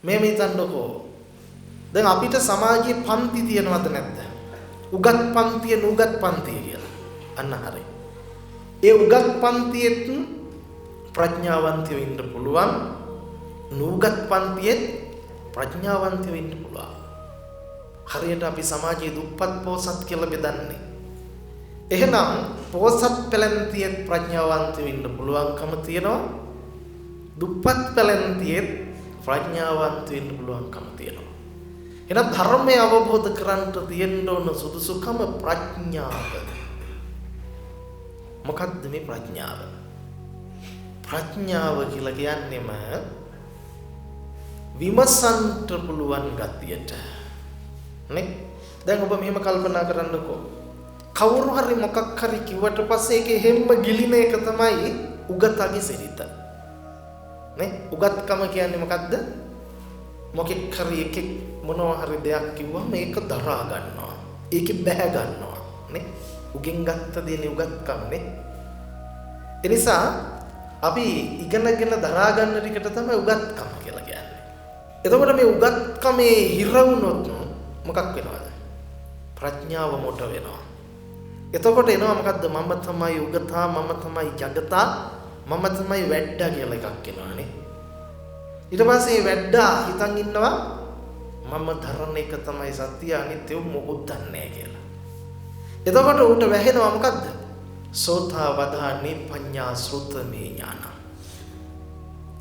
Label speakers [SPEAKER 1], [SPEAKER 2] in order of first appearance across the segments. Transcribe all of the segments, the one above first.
[SPEAKER 1] මේ හිතන්නකෝ. දැන් අපිට සමාජයේ පන්ති තියෙනවද නැද්ද? උගත් පන්තිය නුගත් පන්තිය කියලා. අන්න හරි. ඒ උගත් පන්තියෙත් ප්‍රඥාවන්තයෝ ඉන්න පුළුවන්. නුගත් පන්තියෙත් ප්‍රඥාවන්තයෝ ඉන්න පුළුවන්. හරියට අපි සමාජයේ දුප්පත් පොහොසත් කියලා බෙදන්නේ. එහෙනම් පොහොසත් පැලැන්තියෙත් ප්‍රඥාවන්තයෝ ඉන්න පුළුවන්කම තියෙනවා. දුප්පත් පැලැන්තියෙත් ප්‍රඥාවන්තයෝ ඉන්න පුළුවන්කම තියෙනවා. එහෙනම් ධර්මය අවබෝධ කරගන්න තියෙන්න ඕන සුදුසුකම ප්‍රඥාව. මොකක්ද මේ ප්‍රඥාව? ප්‍රඥාව කියලා කියන්නේම විමසන්න පුළුවන් ගතියට. නේ? දැන් ඔබ මෙහෙම කල්පනා කරන්නකෝ. කවුරු හරි මොකක් හරි කිව්වට පස්සේ ඒකේ හැම ගිලින එක තමයි උගතගේ සිරිත. නේ? උගත්කම කියන්නේ මොකද්ද? මොකෙක් හරි එකෙක් මොනවා හරි දෙයක් කිව්වම ඒක දරා ගන්නවා. ඒක බැහැ ගන්නවා. නේ? උගෙන් ගත්ත දේ උගත්කම නේ. ඒ නිසා අපි ඉගෙනගෙන දරා ගන්න ටිකට තමයි උගත්කම කියලා කියන්නේ. එතකොට මේ උගත්කමේ හිර වුණොත් මොකක් වෙනවද? ප්‍රඥාව මොට වෙනවා. එතකොට එනවා මොකද්ද? මම තමයි උගතා, මම තමයි జగතා, මම තමයි වැඩ්ඩා කියලා එකක් එනවානේ. ඊට පස්සේ වැඩ්ඩා හිතන් ඉන්නවා මම ධර්ම එක තමයි සත්‍ය, අනිත්‍ය මොකුත් දන්නේ නැහැ කියලා. එතකොට උට වැහෙනවා මොකද්ද? සෝතා වදානි පඤ්ඤා ශ්‍රුතමේ ඥාන.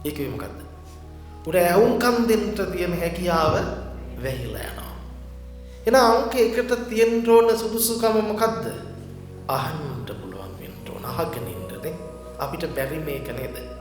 [SPEAKER 1] ඒක මොකද්ද? උට ඇහුම්කම් දෙන්න තියෙන හැකියාව වැහිලා යනවා. එහෙනම් අංක එකට තියෙන්න ඕන සුදුසුකම මොකද්ද? අහන්න පුළුවන් වෙන්න ඕන. අහගෙන ඉන්න නේ. අපිට බැරි මේක නේද?